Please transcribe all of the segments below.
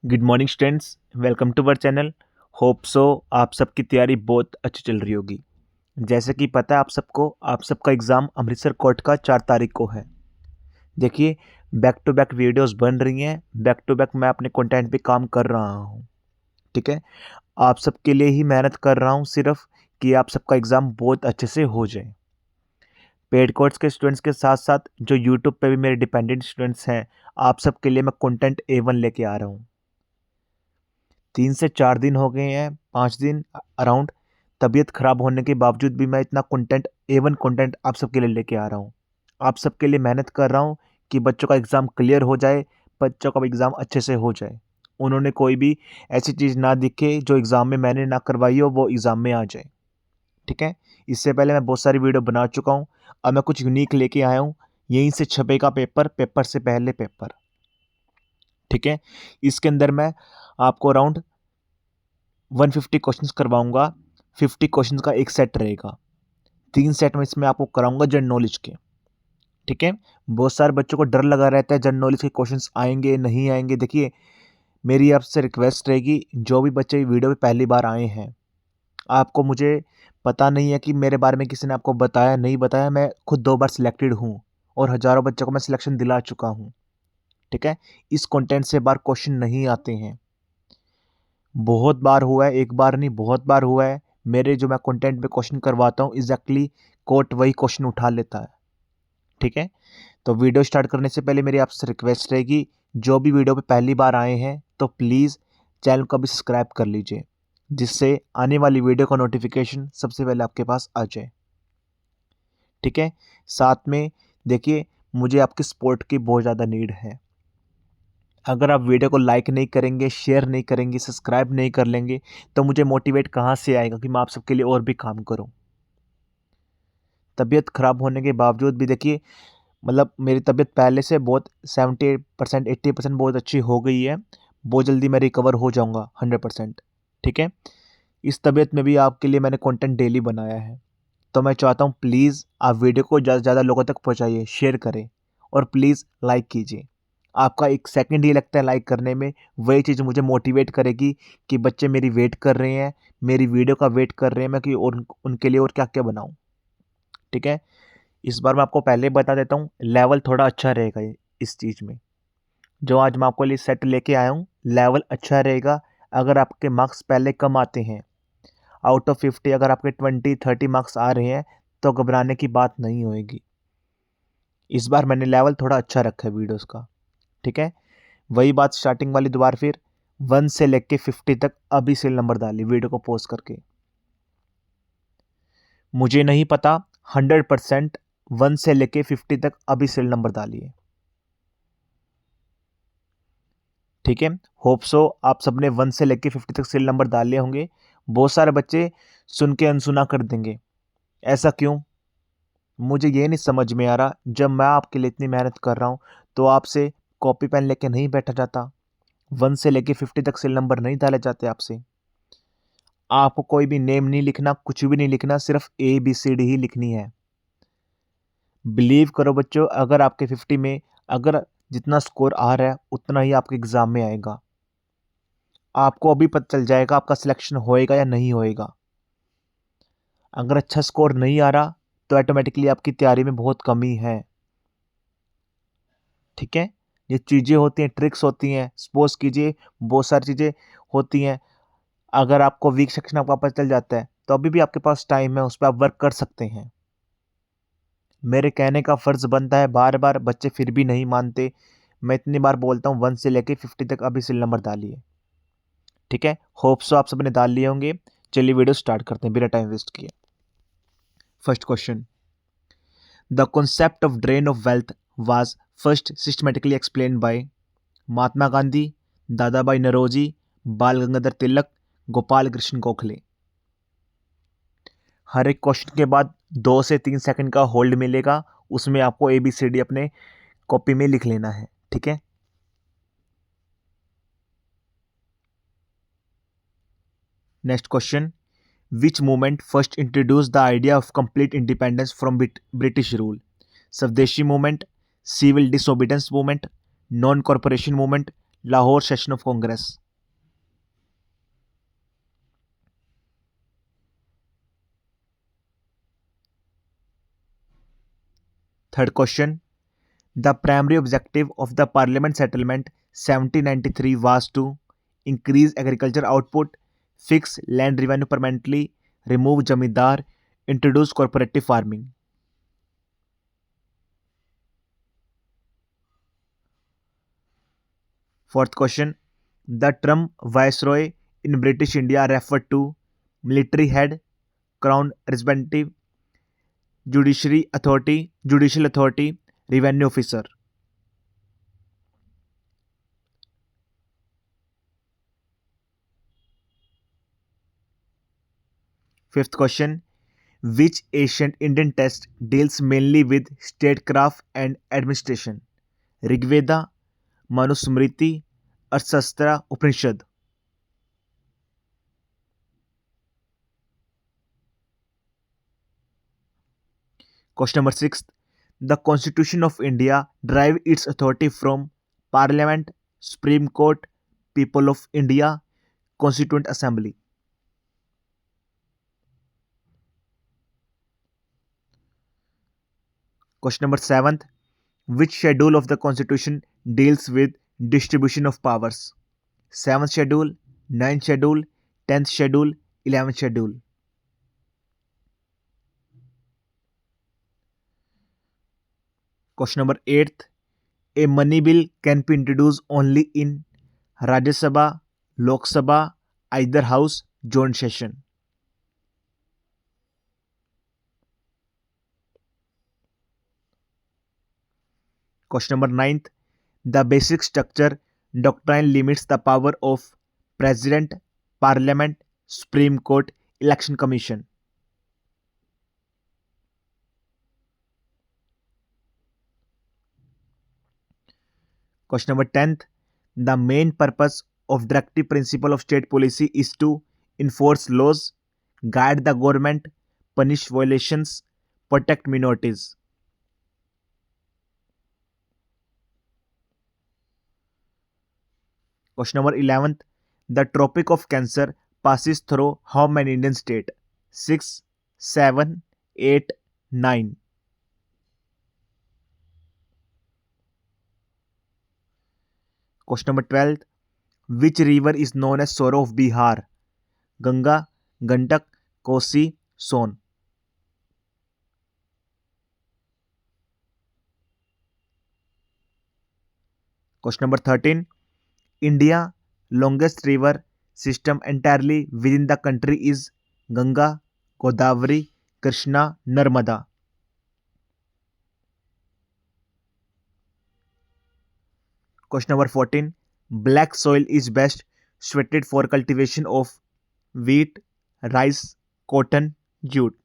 Good morning students, welcome to our channel. Hope so आप सबकी तैयारी बहुत अच्छी चल रही होगी। जैसे कि पता है आप सबको, आप सबका एग्ज़ाम अमृतसर कोर्ट का 4 तारीख को है। देखिए, बैक टू बैक वीडियोस बन रही हैं, बैक टू बैक मैं अपने कंटेंट पे काम कर रहा हूँ। ठीक है, आप सबके लिए ही मेहनत कर रहा हूँ सिर्फ कि आप सबका एग्ज़ाम बहुत अच्छे से हो जाए। पेड कोर्स के स्टूडेंट्स के साथ साथ जो यूट्यूब पे भी मेरे डिपेंडेंट स्टूडेंट्स हैं, आप सबके लिए मैं कंटेंट A1 लेके आ रहा हूँ। 3 से 4 दिन हो गए हैं, 5 दिन अराउंड। तबीयत खराब होने के बावजूद भी मैं इतना कंटेंट A1 कंटेंट आप सबके लिए लेके आ रहा हूँ। आप सबके लिए मेहनत कर रहा हूँ कि बच्चों का एग्ज़ाम क्लियर हो जाए, बच्चों का एग्ज़ाम अच्छे से हो जाए। उन्होंने कोई भी ऐसी चीज़ ना दिखे जो एग्ज़ाम में मैंने ना करवाई हो, वो एग्ज़ाम में आ जाए। ठीक है? इससे पहले मैं बहुत सारी वीडियो बना चुका हूँ। अब मैं कुछ यूनिक लेके आया हूँ। यहीं से छपेगा पेपर, पेपर से पहले पेपर। ठीक है? इसके अंदर मैं आपको अराउंड 150 क्वेश्चंस करवाऊंगा। 50 क्वेश्चंस का एक सेट रहेगा। 3 सेट में इसमें आपको कराऊंगा जनरल नॉलेज के। ठीक है, बहुत सारे बच्चों को डर लगा रहता है जनरल नॉलेज के क्वेश्चंस आएंगे नहीं आएंगे। देखिए, मेरी आपसे रिक्वेस्ट रहेगी, जो भी बच्चे वीडियो पे पहली बार आए हैं, आपको मुझे पता नहीं है कि मेरे बारे में किसी ने आपको बताया नहीं बताया। मैं खुद 2 बार सिलेक्टेड हूँ और हज़ारों बच्चों को मैं सिलेक्शन दिला चुका हूँ। ठीक है, इस कंटेंट से बार क्वेश्चन नहीं आते हैं। बहुत बार हुआ है, एक बार नहीं बहुत बार हुआ है। मेरे जो मैं कंटेंट पे क्वेश्चन करवाता हूँ, एग्जैक्टली कोर्ट वही क्वेश्चन उठा लेता है। ठीक है, तो वीडियो स्टार्ट करने से पहले मेरी आपसे रिक्वेस्ट रहेगी, जो भी वीडियो पे पहली बार आए हैं तो प्लीज़ चैनल को भी सब्सक्राइब कर लीजिए, जिससे आने वाली वीडियो का नोटिफिकेशन सबसे पहले आपके पास आ जाए। ठीक है, साथ में देखिए, मुझे आपकी सपोर्ट की बहुत ज़्यादा नीड है। अगर आप वीडियो को लाइक नहीं करेंगे, शेयर नहीं करेंगे, सब्सक्राइब नहीं कर लेंगे, तो मुझे मोटिवेट कहाँ से आएगा कि मैं आप सबके लिए और भी काम करूँ। तबीयत खराब होने के बावजूद भी देखिए, मतलब मेरी तबीयत पहले से बहुत 78% 80% बहुत अच्छी हो गई है। बहुत जल्दी मैं रिकवर हो जाऊँगा 100%। ठीक है, इस तबीयत में भी आपके लिए मैंने कंटेंट डेली बनाया है। तो मैं चाहता हूँ प्लीज़ आप वीडियो को ज़्यादा से ज़्यादा लोगों तक पहुँचाइए, शेयर करें और प्लीज़ लाइक कीजिए। आपका 1 सेकंड ही लगता है लाइक करने में, वही चीज़ मुझे मोटिवेट करेगी कि बच्चे मेरी वेट कर रहे हैं, मेरी वीडियो का वेट कर रहे हैं मैं कि और उनके लिए और क्या-क्या बनाऊँ। ठीक है? इस बार मैं आपको पहले ही बता देता हूँ, लेवल थोड़ा अच्छा रहेगा ये इस चीज़ में। जो आज मैं आपके लिए सेट लेके आया हूँ, लेवल अच्छा रहेगा। अगर आपके मार्क्स पहले कम आते हैं, आउट ऑफ 50 अगर आपके 20-30 मार्क्स आ रहे हैं, तो घबराने की बात नहीं होएगी। इस बार मैंने लेवल थोड़ा अच्छा रखा है वीडियोज़ का। ठीक है? वही बात स्टार्टिंग वाली दोबारा फिर 1 से लेके 50 तक अभी से नंबर डालिए वीडियो को पॉज़ करके। मुझे नहीं पता, 100% 1 से लेके 50 तक अभी से नंबर डालिए। ठीक है, होप सो आप सबने 1 से लेके 50 तक सीरियल नंबर डाल लिए होंगे। बहुत सारे बच्चे सुन के अनसुना कर देंगे, ऐसा क्यों? मुझे ये नहीं समझ में आ रहा। जब मैं आपके लिए इतनी मेहनत कर रहा हूँ, तो आपसे कॉपी पेन लेके नहीं बैठा जाता, 1 से लेके 50 तक सीरियल नंबर नहीं डाले जाते आपसे। आपको कोई भी नेम नहीं लिखना, कुछ भी नहीं लिखना, सिर्फ ABCD ही लिखनी है। बिलीव करो बच्चों, अगर आपके 50 में अगर जितना स्कोर आ रहा है, उतना ही आपके एग्ज़ाम में आएगा। आपको अभी पता चल जाएगा आपका सिलेक्शन होएगा या नहीं होएगा। अगर अच्छा स्कोर नहीं आ रहा, तो ऑटोमेटिकली आपकी तैयारी में बहुत कमी है। ठीक है, ये चीज़ें होती हैं, ट्रिक्स होती हैं। सपोज कीजिए बहुत सारी चीज़ें होती हैं। अगर आपको वीक सेक्शन आपका पता चल जाता है, तो अभी भी आपके पास टाइम है, उस पर आप वर्क कर सकते हैं। मेरे कहने का फ़र्ज़ बनता है, बार बार बच्चे फिर भी नहीं मानते। मैं इतनी बार बोलता हूँ 1 से लेके 50 तक अभी सीरियल नंबर डालिए। ठीक है, होप सो आप सबने डाल लिए होंगे। चलिए वीडियो स्टार्ट करते हैं बिना टाइम वेस्ट किए। First question, the concept of drain of wealth was first systematically explained by Mahatma Gandhi, Dadabhai Naoroji, बाल गंगाधर तिलक, गोपाल कृष्ण गोखले। हर एक क्वेश्चन के बाद 2 से 3 सेकंड का होल्ड मिलेगा, उसमें आपको ABCD अपने कॉपी में लिख लेना है। ठीक है, next question, which movement first introduce the idea of complete independence from British rule? Swadeshi movement, civil disobedience movement, non corporation movement, Lahore Session of Congress. Third question. The primary objective of the Parliament Settlement 1793 was to increase agriculture output, fix land revenue permanently, remove jamidar, introduce cooperative farming. Fourth question. The term Viceroy in British India referred to military head, crown representative, judicial authority, revenue officer. Fifth question. Which ancient Indian text deals mainly with statecraft and administration? Rigveda, Manusmriti, Arthashastra, Upanishad. Question number 6. The Constitution of India derives its authority from Parliament, Supreme Court, People of India, Constituent Assembly. Question number 7. Which schedule of the Constitution deals with distribution of powers? 7th schedule, 9th schedule, 10th schedule, 11th schedule. Question number 8. A money bill can be introduced only in Rajya Sabha, Lok Sabha, either house, joint session. Question number 9. The basic structure doctrine limits the power of President, Parliament, Supreme Court, Election Commission. Question number 10th. The main purpose of directive principle of state policy is to enforce laws, guide the government, punish violations, protect minorities. Question number 11th. The Tropic of Cancer passes through how many Indian states? 6, 7, 8, 9. Question number 12. Which river is known as Sorrow of Bihar? Ganga, Gandak, Kosi, Son. Question number 13. India longest river system entirely within the country is Ganga, Godavari, Krishna, Narmada. Question number 14. Black soil is best suited for cultivation of wheat, rice, cotton, jute.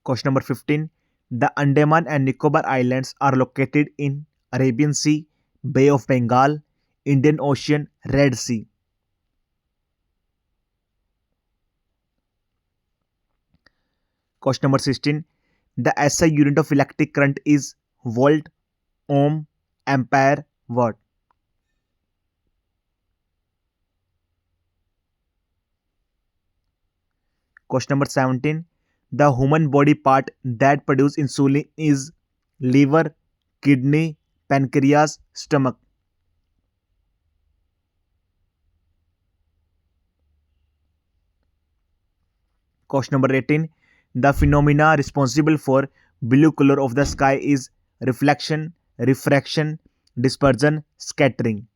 Question number 15. The Andaman and Nicobar Islands are located in Arabian Sea, Bay of Bengal, Indian Ocean, Red Sea. Question number 16. The SI unit of electric current is volt, ohm, ampere, watt. Question number 17. The human body part that produce insulin is liver, kidney, pancreas, stomach. Question number 18. The phenomena responsible for blue color of the sky is reflection, refraction, dispersion, scattering.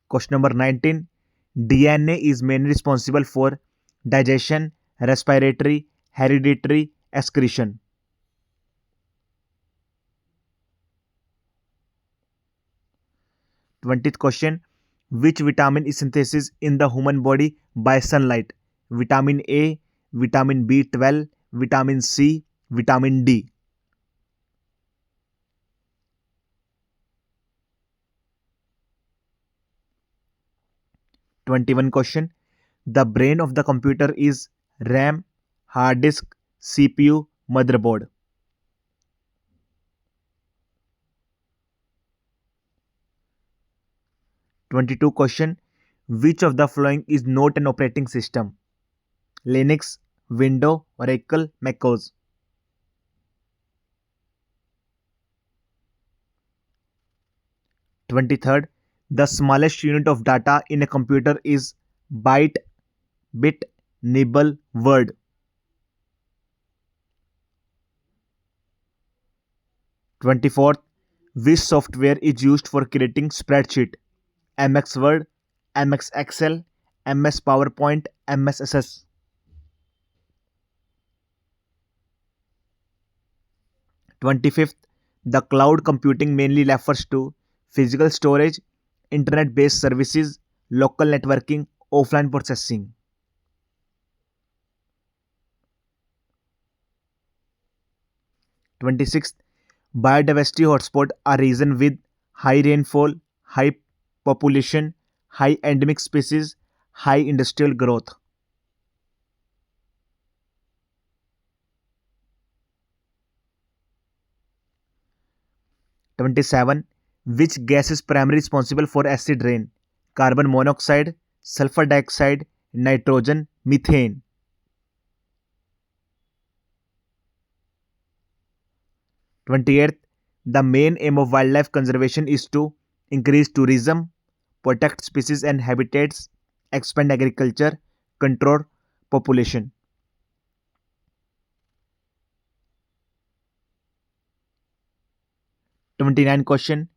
Question number 19. DNA is mainly responsible for digestion, respiratory, hereditary, excretion. Twentieth question. Which vitamin is synthesized in the human body by sunlight? Vitamin A, vitamin B12, vitamin C, vitamin D. 21 question. The brain of the computer is RAM, hard disk, CPU, motherboard. 22 question. Which of the following is not an operating system? Linux, Windows, Oracle, macOS. 23rd. The smallest unit of data in a computer is byte, bit, nibble, word. 24th. Which software is used for creating spreadsheet? MX Word, MX Excel, MS PowerPoint, MSSS. 25th. The cloud computing mainly refers to physical storage, internet based services, local networking, offline processing. 26th. Biodiversity hotspot are region with high rainfall, high population, high endemic species, high industrial growth. 27. Which gas is primarily responsible for acid rain? Carbon monoxide, sulfur dioxide, nitrogen, methane. 28th. The main aim of wildlife conservation is to increase tourism, protect species and habitats, expand agriculture, control population. 29 question.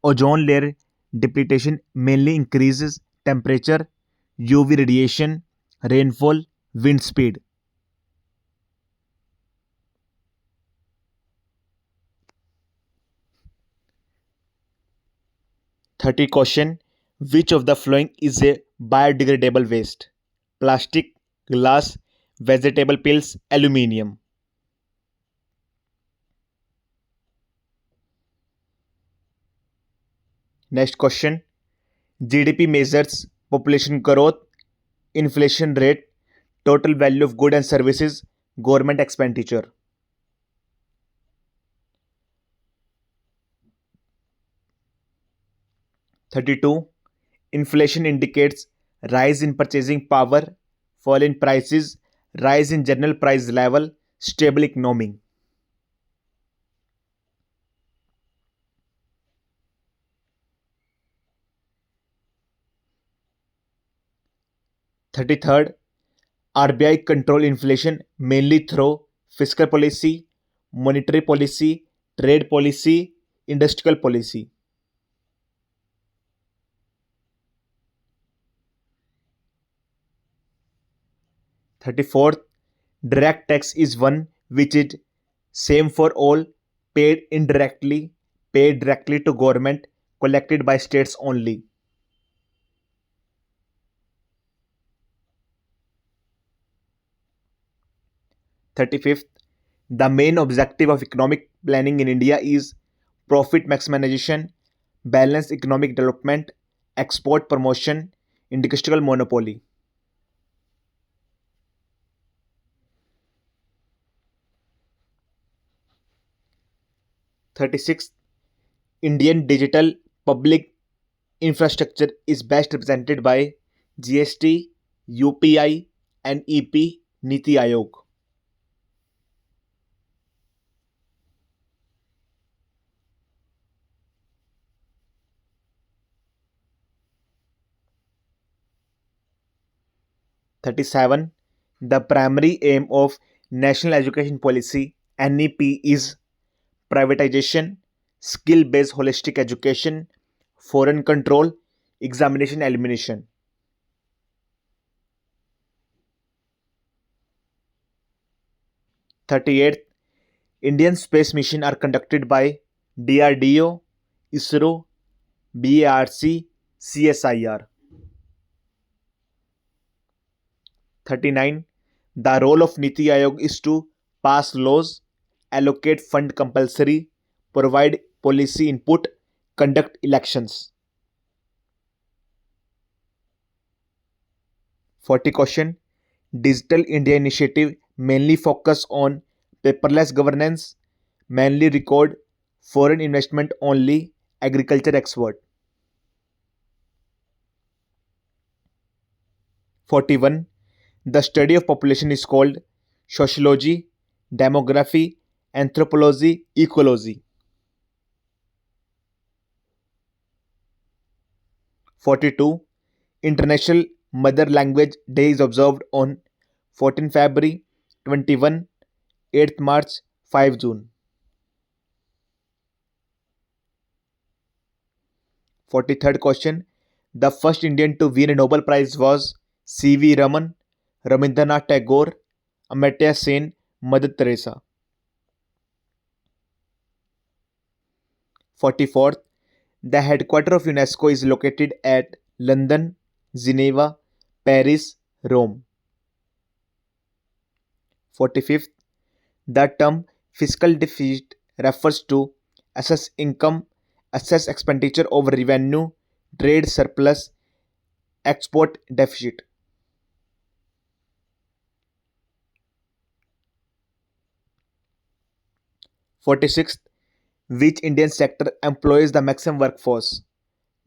Ozone layer depletion mainly increases temperature, UV radiation, rainfall, wind speed. 30 question. Which of the following is a biodegradable waste? Plastic, glass, vegetable peels, aluminium. Next question. GDP measures population growth, inflation rate, total value of goods and services, government expenditure. 32. Inflation indicates rise in purchasing power, fall in prices, rise in general price level, stable economy. 33rd. RBI control inflation mainly through fiscal policy, monetary policy, trade policy, industrial policy. 34th. Direct tax is one which is same for all, paid indirectly, paid directly to government, collected by states only. 35th. The main objective of economic planning in India is profit maximization, balanced economic development, export promotion, industrial monopoly. 36th. Indian digital public infrastructure is best represented by GST, UPI, and EP Niti Aayog. 37. The primary aim of National Education Policy NEP is privatization, skill based holistic education, foreign control, examination elimination. 38th. Indian space mission are conducted by DRDO, ISRO, BARC, CSIR. 39. The role of Niti Aayog is to pass laws, allocate fund compulsory, provide policy input, conduct elections. 40 question. Digital India initiative mainly focus on paperless governance, mainly record foreign investment only, agriculture expert. 41. The study of population is called sociology, demography, anthropology, ecology. 42. International Mother Language Day is observed on 14 February, 21, 8th March, 5 June. 43rd question. The first Indian to win a Nobel Prize was C.V. Raman, Rabindranath Tagore, Amartya Sen, Mother Teresa. 44th. The headquarters of UNESCO is located at London, Geneva, Paris, Rome. 45th. The term fiscal deficit refers to excess income, excess expenditure over revenue, trade surplus, export deficit. 46th. Which Indian sector employs the maximum workforce?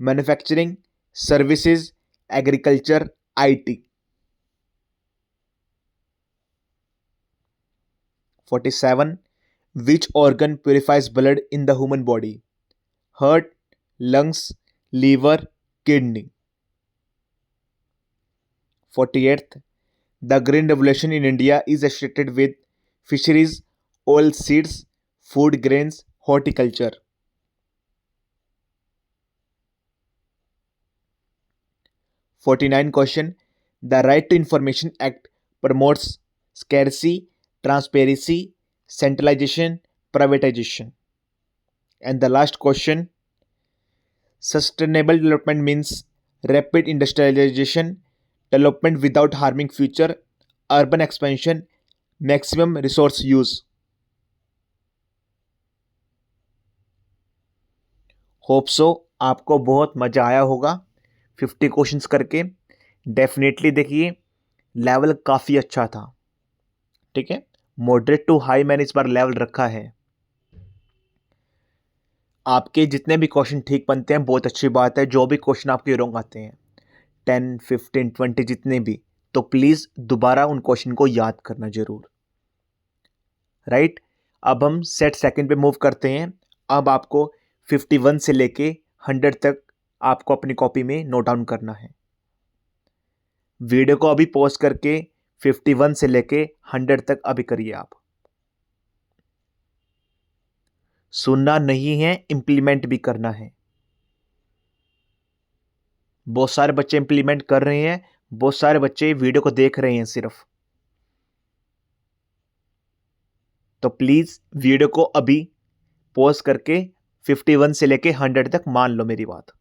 Manufacturing, services, agriculture, IT. 47. Which organ purifies blood in the human body? Heart, lungs, liver, kidney. 48th. The Green Revolution in India is associated with fisheries, oil seeds, food grains, horticulture. 49 question. The Right to Information Act promotes scarcity, transparency, centralization, privatization. And the last question. Sustainable development means rapid industrialization, development without harming future, urban expansion, maximum resource use. Hope so आपको बहुत मज़ा आया होगा 50 questions करके। Definitely देखिए level काफ़ी अच्छा था, ठीक है। मॉडरेट टू हाई मैंने इस बार लेवल रखा है। आपके जितने भी क्वेश्चन ठीक बनते हैं बहुत अच्छी बात है, जो भी क्वेश्चन आपके रॉन्ग आते हैं 10, 15, 20 जितने भी, तो प्लीज़ दोबारा उन क्वेश्चन को याद करना जरूर। राइट, अब हम सेट सेकंड पे मूव करते हैं। अब आपको 51 से लेके 100 तक आपको अपनी कॉपी में नोट डाउन करना है। वीडियो को अभी पॉज करके 51 से लेके 100 तक अभी करिए। आप सुनना नहीं है, इंप्लीमेंट भी करना है। बहुत सारे बच्चे इंप्लीमेंट कर रहे हैं, बहुत सारे बच्चे वीडियो को देख रहे हैं सिर्फ। तो प्लीज वीडियो को अभी पॉज करके 51 से लेके 100 तक मान लो मेरी बात।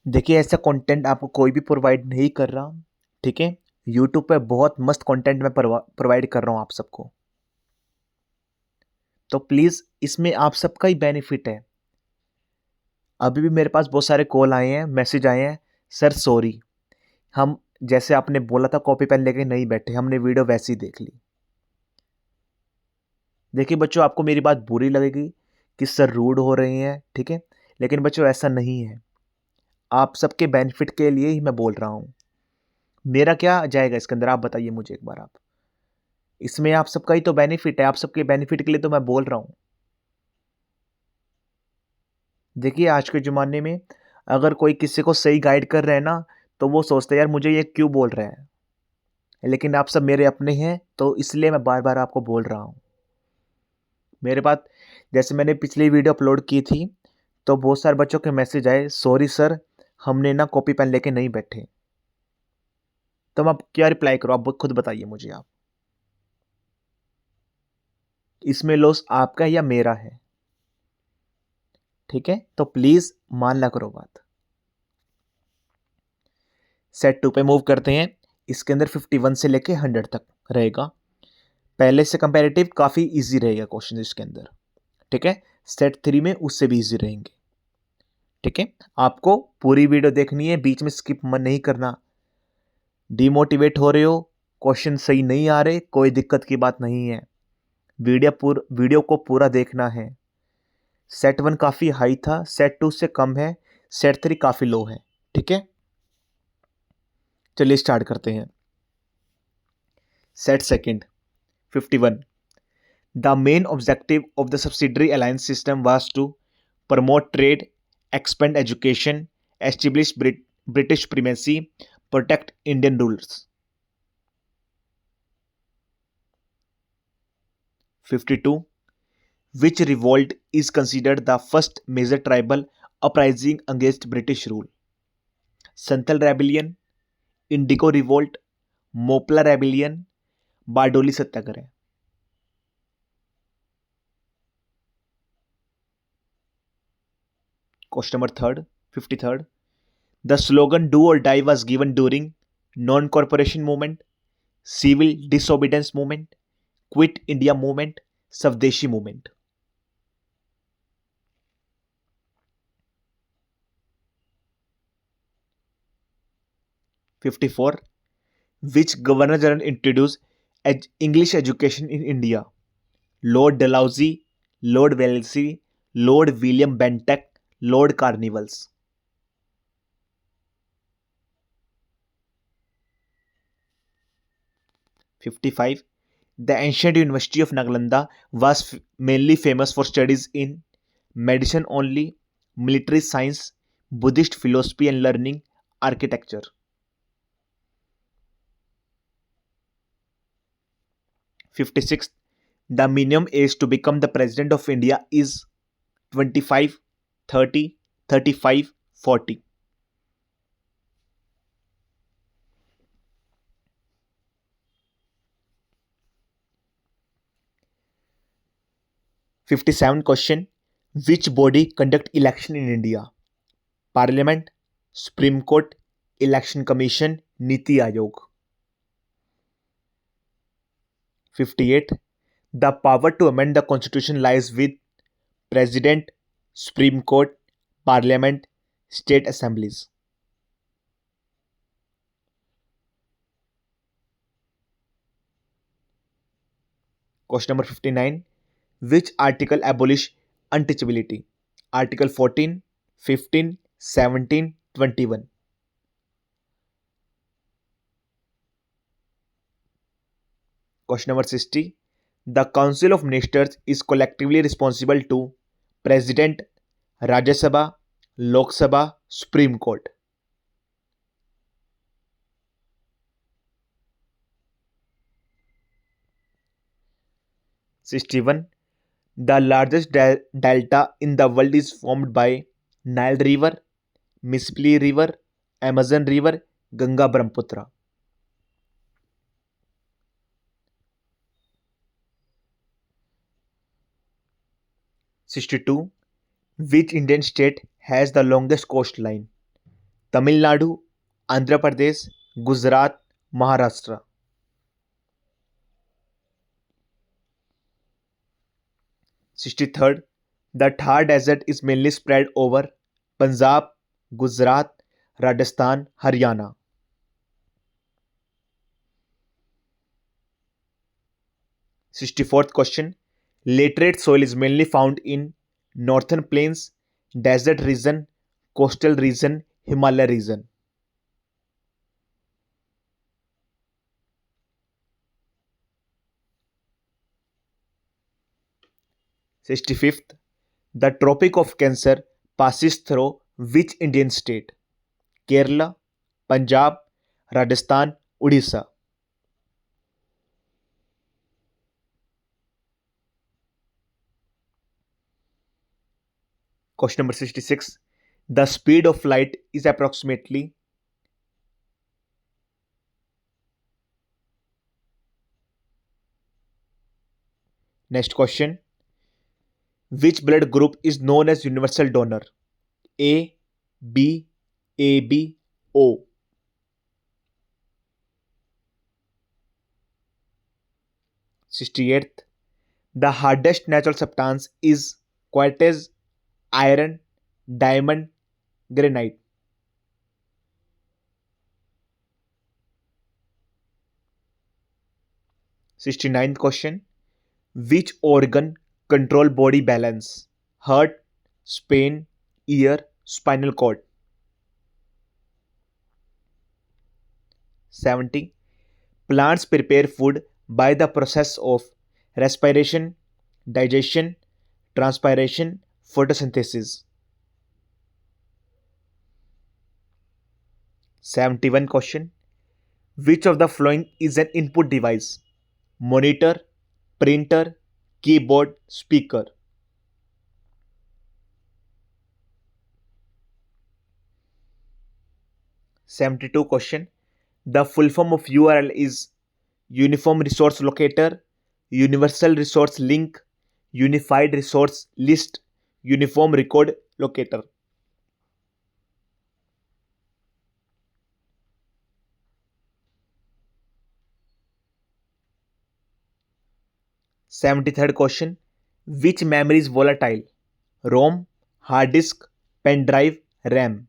देखिए ऐसा कंटेंट आपको कोई भी प्रोवाइड नहीं कर रहा, ठीक है। यूट्यूब पे बहुत मस्त कंटेंट मैं प्रोवाइड कर रहा हूं आप सबको, तो प्लीज इसमें आप सबका ही बेनिफिट है। अभी भी मेरे पास बहुत सारे कॉल आए हैं, मैसेज आए हैं, सर सॉरी हम जैसे आपने बोला था कॉपी पेन लेके नहीं बैठे, हमने वीडियो वैसे ही देख ली। देखिए बच्चों आपको मेरी बात बुरी लगेगी कि सर रूड हो रहे हैं, ठीक है, लेकिन बच्चों ऐसा नहीं है। आप सबके बेनिफिट के लिए ही मैं बोल रहा हूं। मेरा क्या जाएगा इसके अंदर, आप बताइए मुझे एक बार। आप इसमें आप सबका ही तो बेनिफिट है, आप सबके बेनिफिट के लिए तो मैं बोल रहा हूं। देखिए आज के ज़माने में अगर कोई किसी को सही गाइड कर रहा है ना, तो वो सोचता है यार मुझे ये क्यों बोल रहा है, लेकिन आप सब मेरे अपने हैं तो इसलिए मैं बार बार आपको बोल रहा हूँ। मेरे पास जैसे मैंने पिछली वीडियो अपलोड की थी तो बहुत सारे बच्चों के मैसेज आए, सॉरी सर हमने ना कॉपी पेन लेके नहीं बैठे। तो मैं अब क्या रिप्लाई करूँ, आप खुद बताइए मुझे। आप इसमें लॉस आपका है या मेरा है, ठीक है, तो प्लीज मान ला करो बात। सेट 2 पे मूव करते हैं। इसके अंदर 51 से लेके 100 तक रहेगा। पहले से कंपैरेटिव काफ़ी इजी रहेगा क्वेश्चन इसके अंदर, ठीक है। सेट 3 में उससे भी इजी रहेंगे, ठीक है। आपको पूरी वीडियो देखनी है, बीच में स्किप मन नहीं करना। डिमोटिवेट हो रहे हो, क्वेश्चन सही नहीं आ रहे, कोई दिक्कत की बात नहीं है। वीडियो को पूरा देखना है। सेट 1 काफ़ी हाई था, सेट 2 से कम है, सेट 3 काफ़ी लो है, ठीक है। चलिए स्टार्ट करते हैं। Set second 51। The main objective of the subsidiary alliance system was to promote trade, expand education, establish British primacy, protect Indian rulers. 52. Which revolt is considered the first major tribal uprising against British rule? Santhal Rebellion, Indigo Revolt, Mopla Rebellion, Bardoli Satyagraha. Question number 53rd. The slogan "Do or Die" was given during non-corporation movement, civil disobedience movement, Quit India movement, Savdeshi movement. 54. Which Governor General introduced English education in India? Lord Dalhousie, Lord Wellesley, Lord William Bentinck, Lord Cornwallis. 55. The ancient University of Nalanda was mainly famous for studies in medicine only, military science, Buddhist philosophy and learning, architecture. 56. The minimum age to become the President of India is 25, 30, 35, 40. 57 question. Which body conduct election in India? Parliament, Supreme Court, Election Commission, Niti Aayog. 58. The power to amend the constitution lies with President, Supreme Court, Parliament, State Assemblies. 59. Which article abolish untouchability? Article 14, 15, 17, 21. 60. The Council of Ministers is collectively responsible to President, Rajya Sabha, Lok Sabha, Supreme Court. 61. The largest delta in the world is formed by Nile River, Mississippi River, Amazon River, Ganga Brahmaputra. 62. Which Indian state has the longest coastline? Tamil Nadu, Andhra Pradesh, Gujarat, Maharashtra. 63rd. The Thar Desert is mainly spread over Punjab, Gujarat, Rajasthan, Haryana. 64th question. Laterite soil is mainly found in northern plains, desert region, coastal region, Himalaya region. 65th. The Tropic of Cancer passes through which Indian state? Kerala, Punjab, Rajasthan, Odisha. 66. The speed of light is approximately. Next question. Which blood group is known as universal donor? A, B, AB, O. 68th, the hardest natural substance is quartz, iron, diamond, granite. 69th question, which organ control body balance? Heart, spine, ear, spinal cord. 70. Plants prepare food by the process of respiration, digestion, transpiration, photosynthesis. 71 question. Which of the following is an input device? Monitor, printer, keyboard, speaker. 72 question. The full form of URL is Uniform Resource Locator, Universal Resource Link, Unified Resource List, Uniform Record Locator. 73rd question. Which memory is volatile? ROM, hard disk, pen drive, RAM.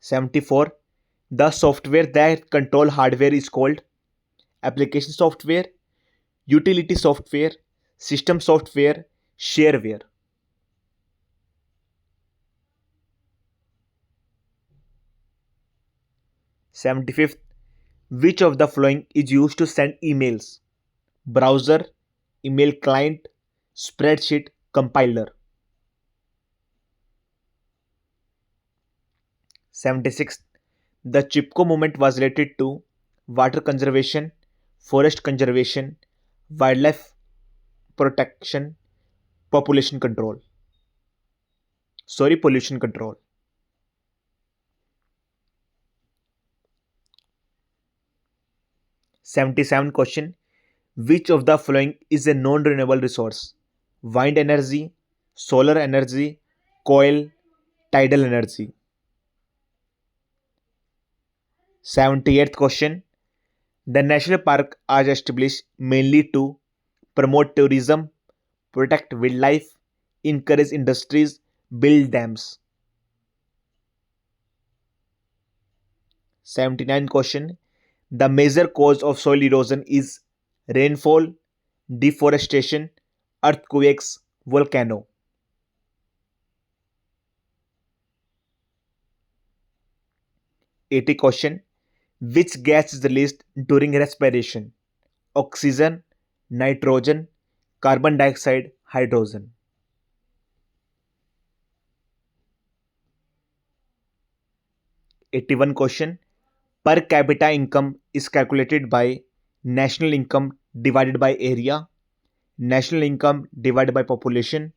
74. The software that control hardware is called application software, utility software, system software, shareware. 75th. Which of the following is used to send emails? Browser, email client, spreadsheet, compiler. 76th. The Chipko movement was related to water conservation, forest conservation, wildlife protection, population control. Sorry, pollution control. 77 question. Which of the following is a non-renewable resource? Wind energy, solar energy, coal, tidal energy. 78th question. The national park are established mainly to promote tourism, protect wildlife, encourage industries, build dams. 79 question. The major cause of soil erosion is rainfall, deforestation, earthquakes, volcano. 80 question. Which gas is released during respiration? Oxygen, nitrogen, carbon dioxide, hydrogen. 81 question. Per capita income is calculated by national income divided by area, national income divided by population,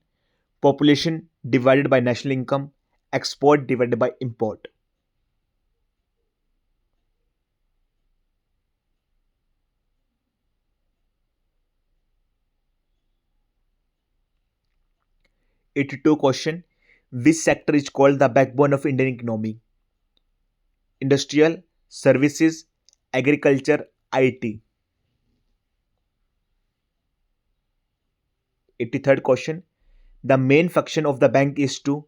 population divided by national income, export divided by import. 82 question. Which sector is called the backbone of Indian economy? Industrial, services, agriculture, IT. 83rd question. The main function of the bank is to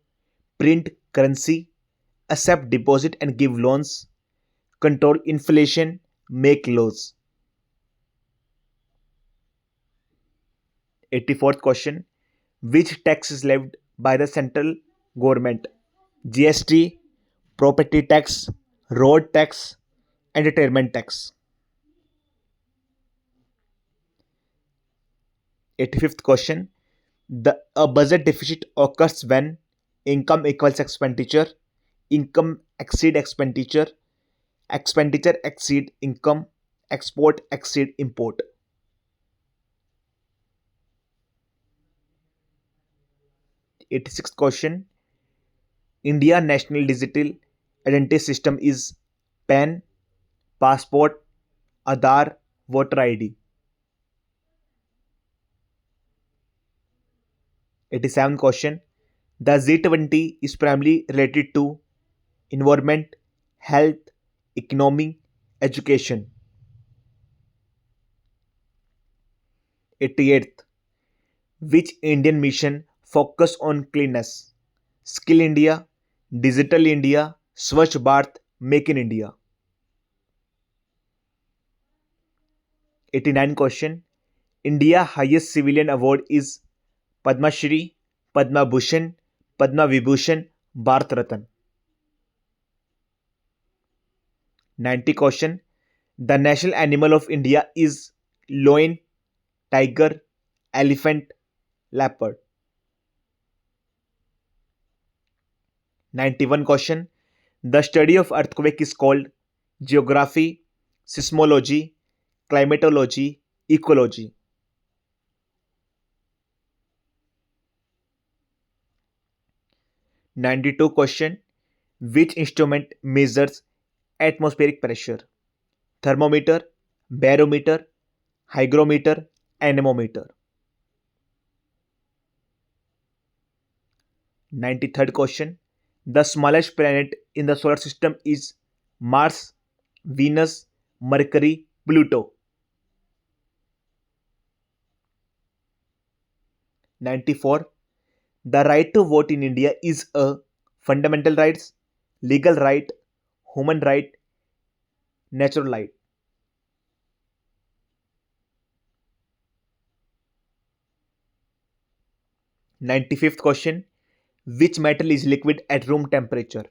print currency, accept deposit and give loans, control inflation, make laws. 84th question. Which tax is levied by the central government? GST, property tax, road tax, entertainment tax. 85th question. A budget deficit occurs when income equals expenditure, income exceed expenditure, expenditure exceed income, export exceed import. 86th question. India National Digital Identity System is PAN, passport, Aadhaar, voter ID. 87th question. The Z20 is primarily related to environment, health, economy, education. 88th, which Indian mission focus on cleanness? Skill India, Digital India, Swachh Bharat, Make in India. 89 question, India highest civilian award is Padma Shri, Padma Bhushan, Padma Vibhushan, Bharat Ratna. 90 question, the national animal of India is lion, tiger, elephant, leopard. 91 question, the study of earthquake is called geography, seismology, climatology, ecology. 92 question, which instrument measures atmospheric pressure? Thermometer, barometer, hygrometer, anemometer. 93rd question, the smallest planet in the solar system is Mars, Venus, Mercury, Pluto. 94, the right to vote in India is a fundamental rights, legal right, human right, natural right. 95th question, which metal is liquid at room temperature?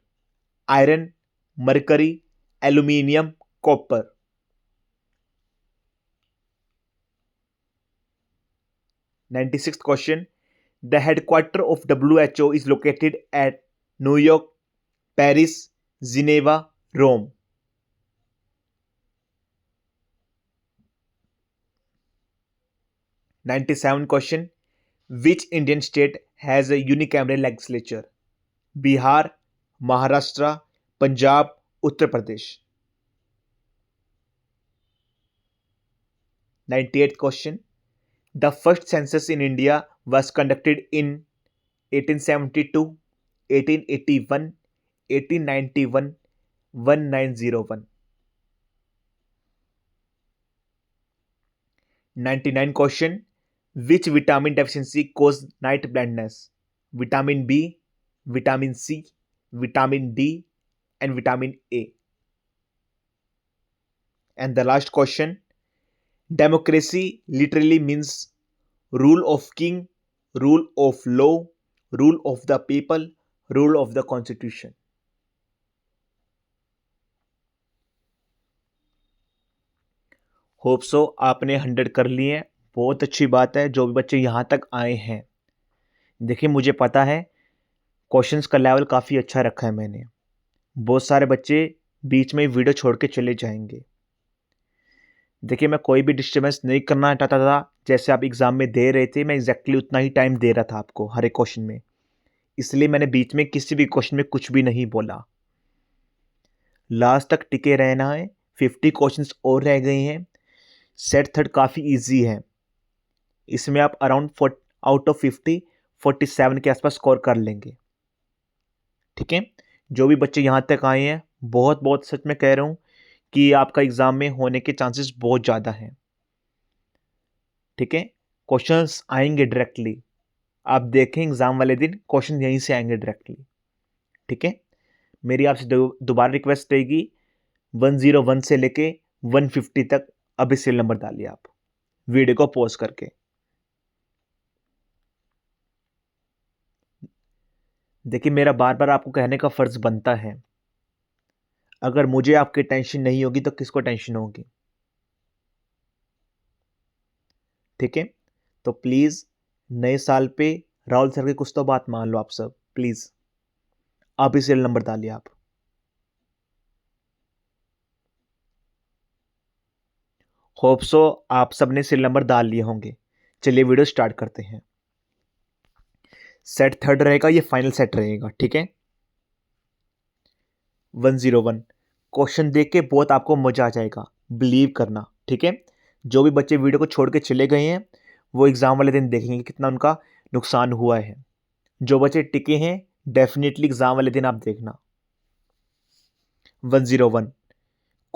Iron, mercury, aluminium, copper. 96th question, the headquarters of WHO is located at New York, Paris, Geneva, Rome. 97th question, which Indian state has a unicameral legislature? Bihar, Maharashtra, Punjab, Uttar Pradesh. 98th question, the first census in India was conducted in 1872, 1881, 1891, 1901. 99 question, which vitamin deficiency causes night blindness? Vitamin B, vitamin C, vitamin D, and vitamin A. And the last question, democracy literally means rule of king, rule of law, rule of the people, rule of the constitution. Hope so आपने 100 कर लिए। बहुत अच्छी बात है जो भी बच्चे यहाँ तक आए हैं। देखिए मुझे पता है क्वेश्चंस का लेवल काफ़ी अच्छा रखा है मैंने। बहुत सारे बच्चे बीच में वीडियो छोड़ के चले जाएंगे। देखिए मैं कोई भी डिस्टर्बेंस नहीं करना चाहता था। जैसे आप एग्ज़ाम में दे रहे थे मैं एग्जैक्टली उतना ही टाइम दे रहा था आपको हर एक क्वेश्चन में, इसलिए मैंने बीच में किसी भी क्वेश्चन में कुछ भी नहीं बोला। लास्ट तक टिके रहना है। 50 क्वेश्चंस और रह गए हैं। सेट थर्ड काफ़ी इजी है। इसमें आप अराउंड आउट ऑफ 50 47 के आसपास स्कोर कर लेंगे। ठीक है, जो भी बच्चे यहाँ तक आए हैं बहुत बहुत सच में कह रहा हूँ कि आपका एग्ज़ाम में होने के चांसेस बहुत ज़्यादा हैं। ठीक है, क्वेश्चंस आएंगे डायरेक्टली। आप देखें एग्ज़ाम वाले दिन क्वेश्चन यहीं से आएंगे डायरेक्टली। ठीक है, मेरी आपसे दोबारा रिक्वेस्ट रहेगी 101 से लेके 150 तक अभी सीरियल नंबर डालिए आप वीडियो को पॉज करके। देखिए मेरा बार बार आपको कहने का फर्ज बनता है, अगर मुझे आपकी टेंशन नहीं होगी तो किसको टेंशन होगी? ठीक है, तो प्लीज़ नए साल पे राहुल सर की कुछ तो बात मान लो आप सब प्लीज़। आप ही सीरियल नंबर डालिए आप। होप सो आप सब ने सीरियल नंबर डाल लिए होंगे। चलिए वीडियो स्टार्ट करते हैं। सेट थर्ड रहेगा, ये फाइनल सेट रहेगा। ठीक है, 101 क्वेश्चन देख के बहुत आपको मजा आ जाएगा, बिलीव करना। ठीक है, जो भी बच्चे वीडियो को छोड़ के चले गए हैं वो एग्ज़ाम वाले दिन देखेंगे कितना उनका नुकसान हुआ है। जो बच्चे टिके हैं डेफिनेटली एग्ज़ाम वाले दिन आप देखना। 101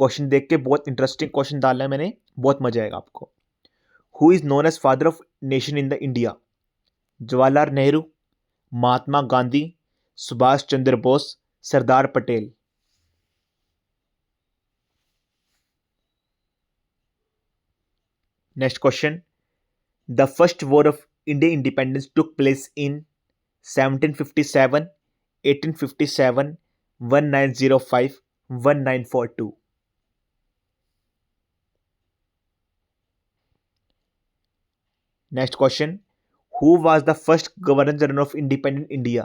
क्वेश्चन देख के बहुत इंटरेस्टिंग क्वेश्चन डाला है मैंने, बहुत मजा आएगा आपको। Who is known as father of nation in the India? Jawaharlal Nehru, Mahatma Gandhi, Subhash Chandra Bose, Sardar Patel. Next question, the first war of Indian independence took place in 1757, 1857, 1905, 1942। Next question, who was the first governor general of independent India?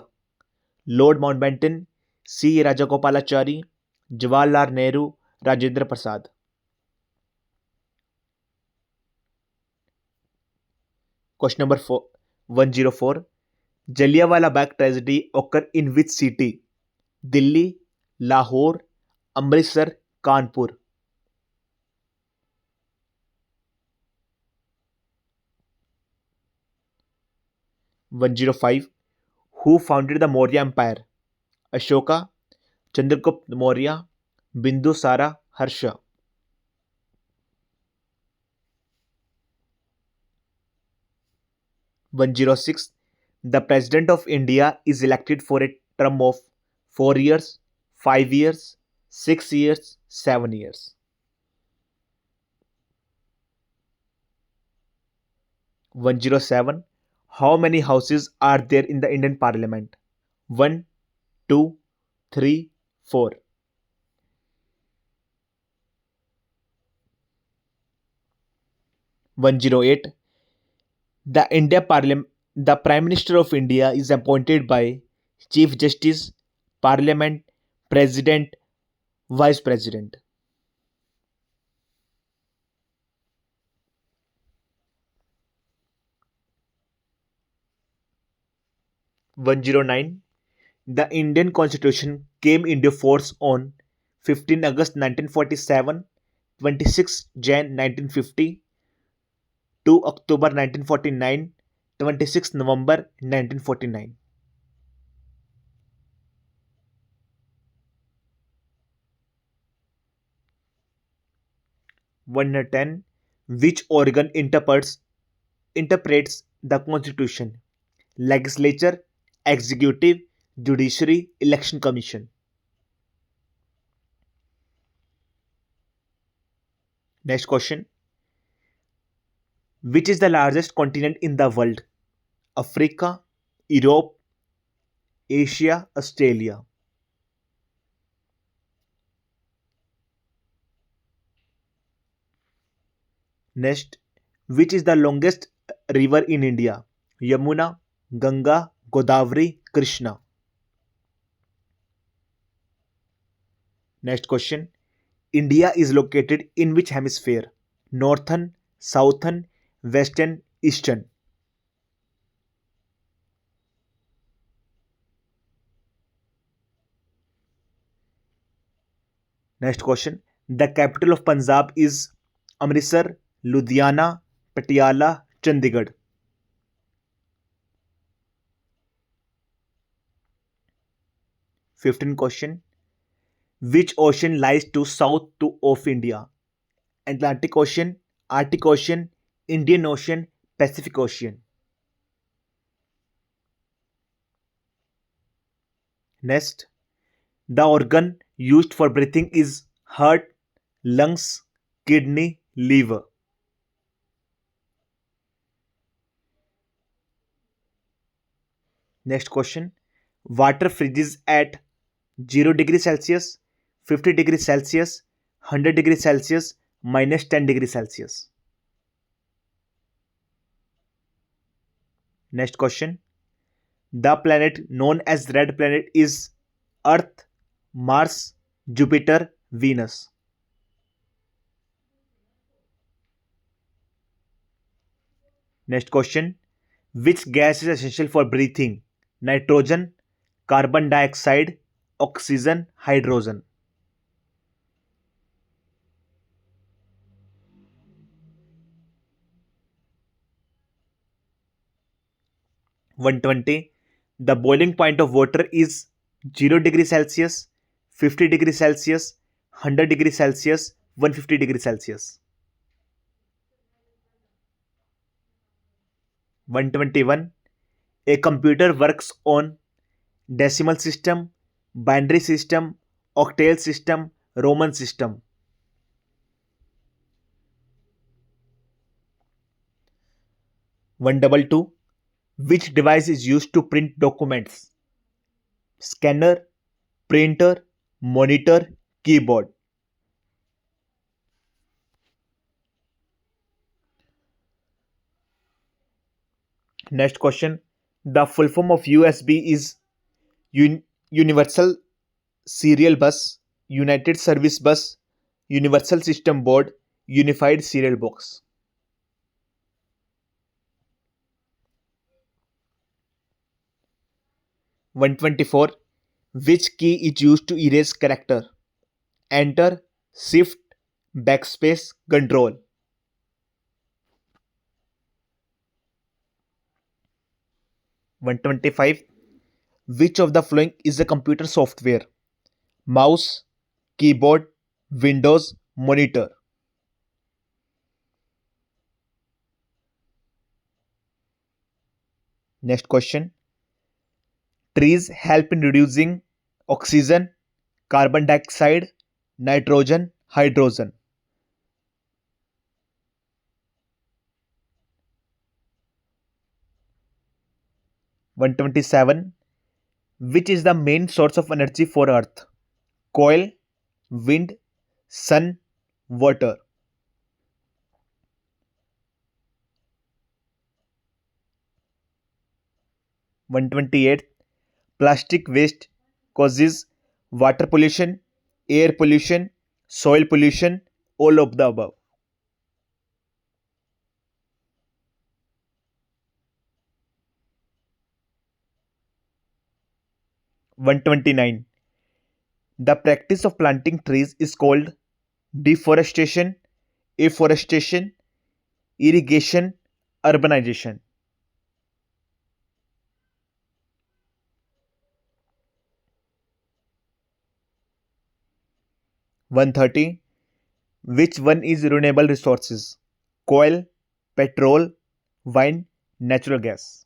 Lord Mountbatten, C Rajagopalachari, Jawaharlal Nehru, Rajendra Prasad. Question number 104, Jallianwala Bagh tragedy occur in which city? Delhi, Lahore, Amritsar, Kanpur. 105, who founded the Maurya Empire? Ashoka, Chandragupta Maurya, Bindusara, Harsh. 106, the president of India is elected for a term of 4 years, 5 years, 6 years, 7 years। 107, how many houses are there in the Indian Parliament? 1, 2, 3, 4। 108, the Prime Minister of India is appointed by Chief Justice, Parliament, President, Vice President। 109, the Indian Constitution came into force on 15 August 1947, 26 Jan 1950, 2 October 1949, 26 November 1949। 110, which organ interprets the Constitution? Legislature, Executive, Judiciary, Election Commission। Next question, which is the largest continent in the world? Africa, Europe, Asia, Australia। Next, which is the longest river in India? Yamuna, Ganga, Godavari, Krishna। Next question, India is located in which hemisphere? Northern, Southern, Western, Eastern। Next question, the capital of Punjab is Amritsar, Ludhiana, Patiala, Chandigarh। 15 question, which ocean lies to south of India? Atlantic Ocean, Arctic Ocean, Indian Ocean, Pacific Ocean। Next, the organ used for breathing is heart, lungs, kidney, liver। Next question, water freezes at 0 degree Celsius, 50 degree Celsius, 100 degree Celsius, minus 10 degree Celsius। Next question, the planet known as red planet is Earth, Mars, Jupiter, Venus। Next question, which gas is essential for breathing? Nitrogen, carbon dioxide, oxygen, hydrogen। One 20, the boiling point of water is 0 degree Celsius, 50 degree Celsius, 100 degree Celsius, 150 degree Celsius. 121, a computer works on decimal system, binary system, octal system, Roman system. 122, which device is used to print documents? Scanner, printer, monitor, keyboard. Next question. The full form of USB is Universal Serial Bus, United Service Bus, Universal System Board, Unified Serial Box. 124. Which key is used to erase character? Enter, Shift, Backspace, Control. 125. Which of the following is a computer software? Mouse, keyboard, Windows, monitor. Next question. Trees help in reducing oxygen, carbon dioxide, nitrogen, hydrogen. 127. Which is the main source of energy for Earth? Coal, wind, sun, water. 128. Plastic waste causes water pollution, air pollution, soil pollution, all of the above. 129. The practice of planting trees is called deforestation, afforestation, irrigation, urbanization. 130. Which one is renewable resources? Coal, petrol, wine, natural gas.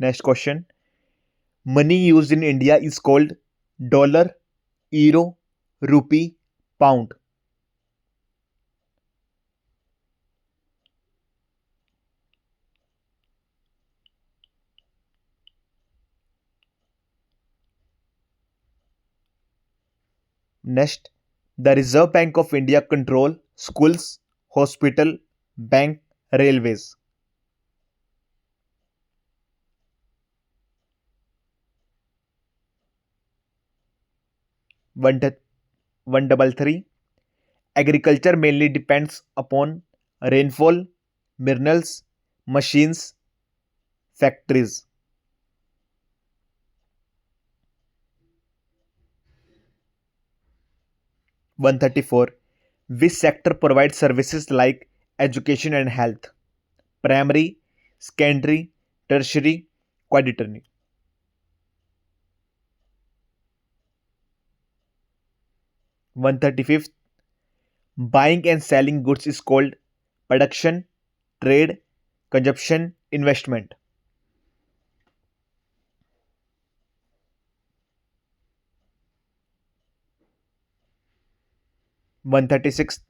'Next question. Money used in India is called dollar, euro, rupee, pound. 'Next. The Reserve Bank of India control schools, hospital, bank, railways. 133. Agriculture mainly depends upon rainfall, minerals, machines, factories. 134. Which sector provides services like education and health? Primary, secondary, tertiary, quaternary. 135th. Buying and selling goods is called production, trade, consumption, investment. 136th.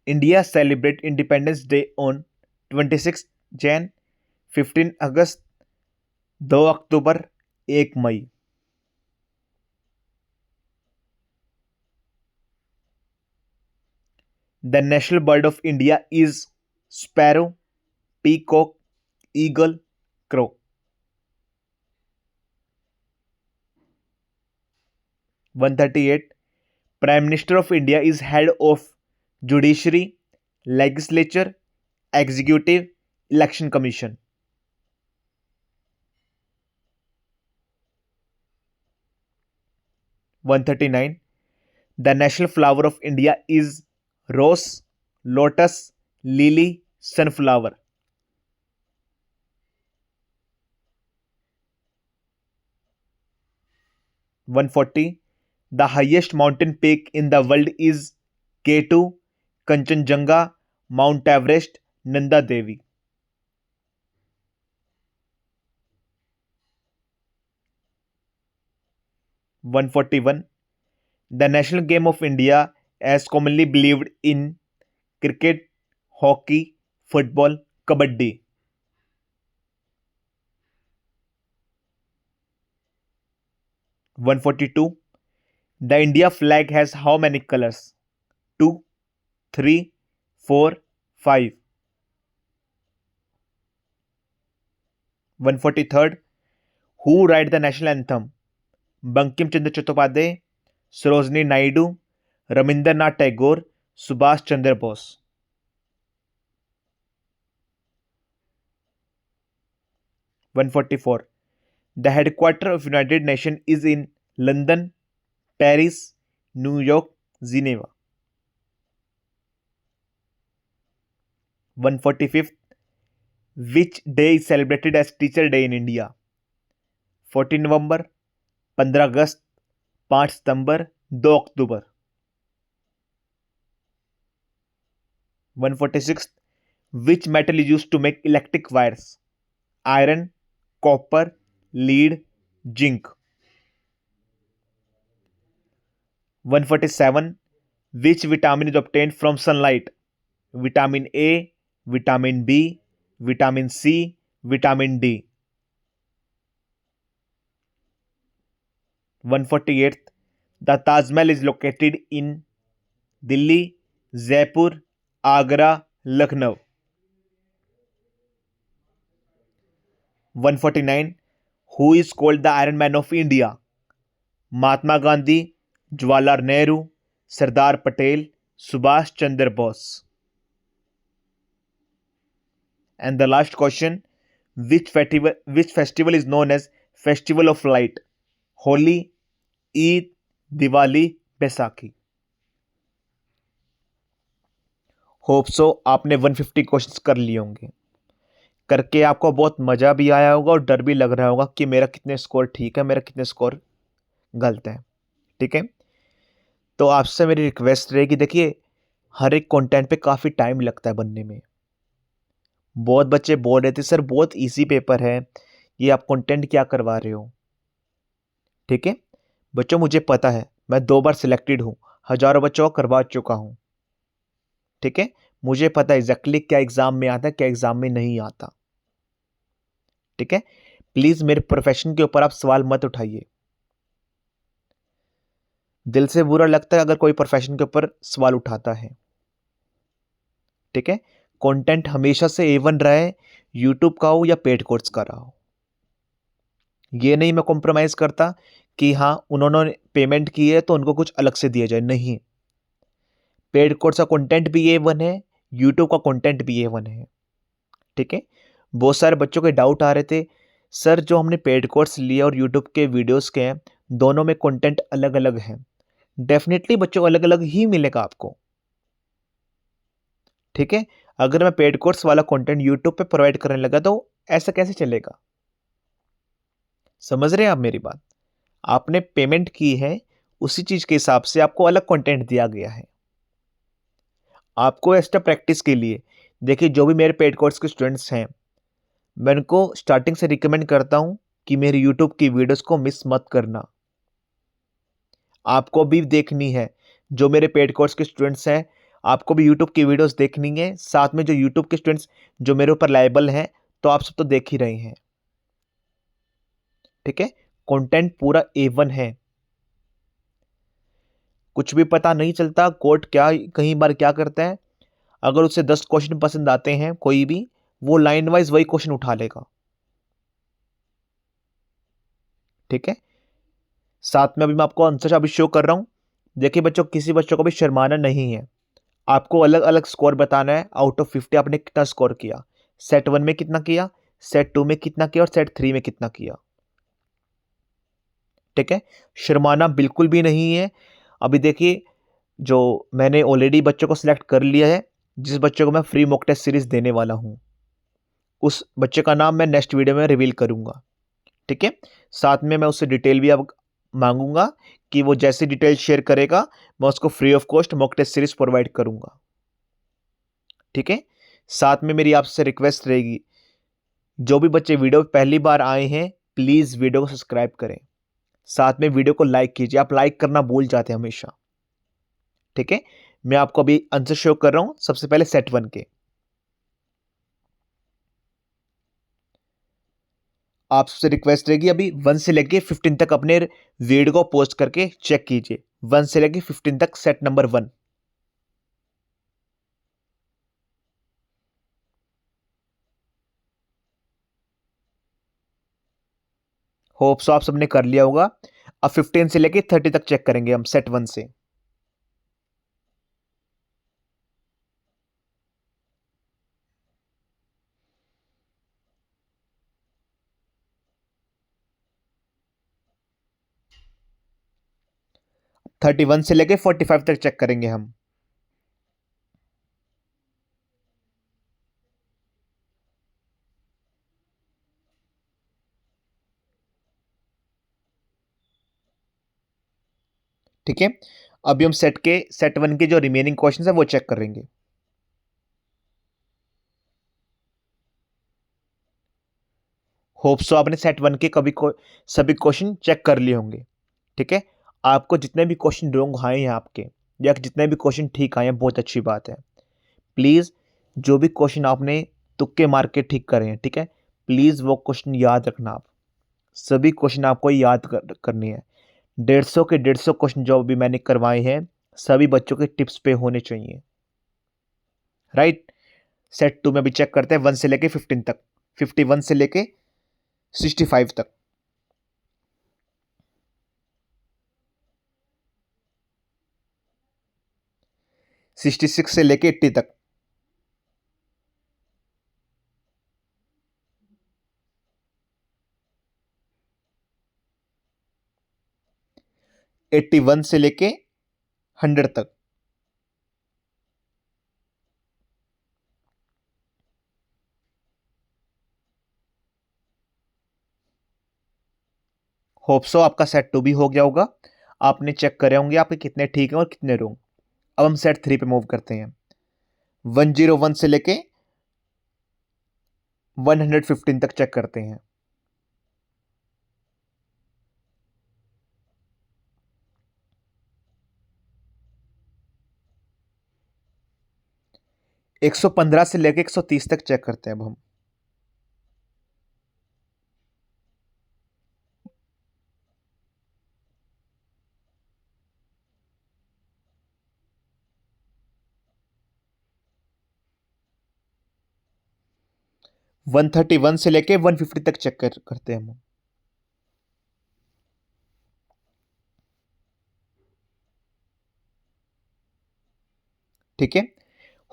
India celebrate Independence Day on 26 Jan, 15 August, 2 October, 1 May. The national bird of India is sparrow, peacock, eagle, crow. 138. Prime Minister of India is head of Judiciary, Legislature, Executive, Election Commission. 139. The national flower of India is rose, lotus, lily, sunflower. 140, the highest mountain peak in the world is K2, Kanchenjunga, Mount Everest, Nanda Devi. 141, the national game of India as commonly believed in cricket, hockey, football, kabaddi. 142, the India flag has how many colours? 2, 3, 4, 5। 143, who write the national anthem? Bankim Chandra Chattopadhyay, Sarojini Naidu, Rabindranath Tagore, Subhash Chandra Bose. 144, the headquarter of United Nation is in London, Paris, New York, Geneva. 145, which day is celebrated as teacher day in India? 14 November, 15 August, 5 September, 2 October. 146, which metal is used to make electric wires? Iron, copper, lead, zinc. 147, which vitamin is obtained from sunlight? Vitamin A, vitamin B, vitamin C, vitamin D। 148, the Taj Mahal is located in Delhi, Jaipur, Agra, Lucknow। 149, who is called the Iron Man of India? Mahatma Gandhi, Jawaharlal Nehru, Sardar Patel, Subhash Chandra Bose. And the last question, which festival is known as Festival of Light? Holi, Eid, Diwali, Baisakhi. Hope so आपने 150 questions कर लिए होंगे। करके आपको बहुत मज़ा भी आया होगा और डर भी लग रहा होगा कि मेरा कितने स्कोर ठीक है, मेरा कितने स्कोर गलत है। ठीक है, तो आपसे मेरी रिक्वेस्ट रहेगी, देखिए हर एक कंटेंट पे काफ़ी टाइम लगता है बनने में। बहुत बच्चे बोल रहे थे सर बहुत इजी पेपर है, ये आप कंटेंट क्या करवा रहे हो। ठीक है बच्चों, मुझे पता है, मैं 2 बार सिलेक्टेड हूँ, हजारों बच्चों को करवा चुका हूँ। ठीक है, मुझे पता है एग्जैक्टली क्या एग्जाम में आता है, क्या एग्जाम में नहीं आता। ठीक है, प्लीज मेरे प्रोफेशन के ऊपर आप सवाल मत उठाइए। दिल से बुरा लगता है अगर कोई प्रोफेशन के ऊपर सवाल उठाता है। ठीक है, कंटेंट हमेशा से A1 रहा है, यूट्यूब का हो या पेड कोर्स का रहा हो। ये नहीं मैं कॉम्प्रोमाइज करता कि हाँ उन्होंने पेमेंट की है तो उनको कुछ अलग से दिया जाए, नहीं। पेड कोर्स का कंटेंट भी A1 है, यूट्यूब का कंटेंट भी A1 है। ठीक है, बहुत सारे बच्चों के डाउट आ रहे थे सर जो हमने पेड कोर्स लिया और यूट्यूब के वीडियोस के हैं, दोनों में कंटेंट अलग अलग है। डेफिनेटली बच्चों अलग अलग ही मिलेगा आपको। ठीक है, अगर मैं पेड कोर्स वाला कंटेंट यूट्यूब पे प्रोवाइड करने लगा तो ऐसा कैसे चलेगा? समझ रहे हैं आप मेरी बात? आपने पेमेंट की है, उसी चीज के हिसाब से आपको अलग कंटेंट दिया गया है। आपको एक्स्ट्रा प्रैक्टिस के लिए देखिए, जो भी मेरे पेड कोर्स के स्टूडेंट्स हैं, मैं उनको स्टार्टिंग से रिकमेंड करता हूं कि मेरे यूट्यूब की वीडियोस को मिस मत करना। आपको भी देखनी है, जो मेरे पेड कोर्स के स्टूडेंट्स हैं आपको भी यूट्यूब की वीडियोस देखनी है। साथ में जो यूट्यूब के स्टूडेंट्स जो मेरे ऊपर लायबल हैं, तो आप सब तो देख ही रहे हैं। ठीक है, कंटेंट पूरा A1 है। कुछ भी पता नहीं चलता कोर्ट क्या कहीं बार क्या करता है, अगर उसे 10 क्वेश्चन पसंद आते हैं कोई भी, वो लाइन वाइज वही क्वेश्चन उठा लेगा। ठीक है, साथ में अभी मैं आपको आंसर अभी शो कर रहा हूं। देखिए बच्चों, किसी बच्चों को भी शर्माना नहीं है, आपको अलग अलग स्कोर बताना है। आउट ऑफ 50 आपने कितना स्कोर किया, सेट 1 में कितना किया, सेट 2 में कितना किया और सेट 3 में कितना किया। ठीक है, शर्माना बिल्कुल भी नहीं है। अभी देखिए, जो मैंने ऑलरेडी बच्चों को सिलेक्ट कर लिया है, जिस बच्चे को मैं फ्री मॉक टेस्ट सीरीज देने वाला हूँ, उस बच्चे का नाम मैं नेक्स्ट वीडियो में रिवील करूँगा। ठीक है, साथ में मैं उससे डिटेल भी अब मांगूंगा कि वो जैसी डिटेल शेयर करेगा मैं उसको free of cost mock test series provide करूंगा। ठीक है, साथ में मेरी आपसे रिक्वेस्ट रहेगी, जो भी बच्चे वीडियो पे पहली बार आए हैं प्लीज वीडियो को सब्सक्राइब करें, साथ में वीडियो को लाइक कीजिए, आप लाइक करना भूल जाते हैं हमेशा। ठीक है, मैं आपको अभी आंसर शो कर रहा हूं, सबसे पहले सेट 1 के। आपसे रिक्वेस्ट रहेगी अभी 1 से लेके 15 तक अपने वीडियो को पोस्ट करके चेक कीजिए, 1 से लेके 15 तक सेट नंबर 1। होप सो आप सबने कर लिया होगा। अब 15 से लेके 30 तक चेक करेंगे हम सेट 1 से। थर्टी वन से लेके 45 तक चेक करेंगे हम। ठीक है, अभी हम सेट 1 के जो रिमेनिंग क्वेश्चन है वो चेक करेंगे। होप सो आपने सेट 1 के सभी क्वेश्चन चेक कर लिए होंगे। ठीक है, आपको जितने भी क्वेश्चन रॉन्ग आए हैं आपके, या जितने भी क्वेश्चन ठीक आए हैं, बहुत अच्छी बात है। प्लीज जो भी क्वेश्चन आपने तुक्के मार के ठीक करे हैं, ठीक है, प्लीज वो क्वेश्चन याद रखना। आप सभी क्वेश्चन आपको याद करनी है। 150 के 150 क्वेश्चन जो भी मैंने करवाए हैं सभी बच्चों के टिप्स पे होने चाहिए। राइट, सेट 2 में भी चेक करते हैं 1 से लेके 15 तक, 51 से लेके 65 तक। सिक्सटी सिक्स से लेके 80 तक। 81 से लेके 100 तक। होप सो आपका सेट 2 भी हो गया होगा, आपने चेक करे होंगे आपके कितने ठीक हैं और कितने रॉन्ग। अब हम सेट 3 पे मूव करते हैं। 101 से लेके 115 तक चेक करते हैं। एक 115 से लेके 130 तक चेक करते हैं अब हम। 131 से लेके 150 तक चेक करते हैं हम। ठीक है,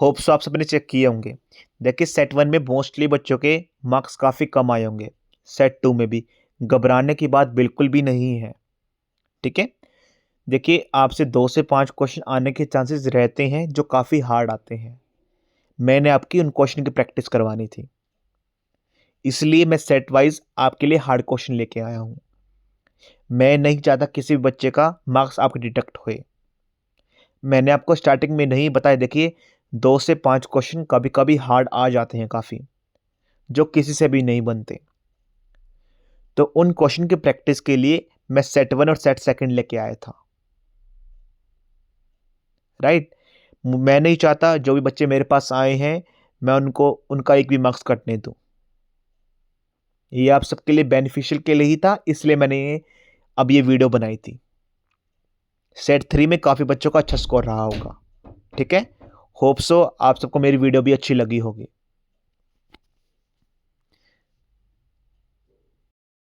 होप्स आप सबने चेक किए होंगे। देखिए सेट 1 में मोस्टली बच्चों के मार्क्स काफ़ी कम आए होंगे, सेट 2 में भी घबराने की बात बिल्कुल भी नहीं है। ठीक है, देखिए आपसे 2 से 5 क्वेश्चन आने के चांसेस रहते हैं जो काफ़ी हार्ड आते हैं। मैंने आपकी उन क्वेश्चन की प्रैक्टिस करवानी थी, इसलिए मैं सेट वाइज आपके लिए हार्ड क्वेश्चन लेके आया हूँ। मैं नहीं चाहता किसी भी बच्चे का मार्क्स आपके डिडक्ट हुए। मैंने आपको स्टार्टिंग में नहीं बताया, देखिए 2 से 5 क्वेश्चन कभी कभी हार्ड आ जाते हैं काफ़ी, जो किसी से भी नहीं बनते। तो उन क्वेश्चन की प्रैक्टिस के लिए मैं सेट 1 और सेट 2 लेके आया था। राइट, मैं नहीं चाहता जो भी बच्चे मेरे पास आए हैं मैं उनको उनका एक भी मार्क्स कटने दूं। ये आप सबके लिए बेनिफिशियल के लिए ही था, इसलिए मैंने अब ये वीडियो बनाई थी। सेट 3 में काफ़ी बच्चों का अच्छा स्कोर रहा होगा। ठीक है, होप सो आप सबको मेरी वीडियो भी अच्छी लगी होगी।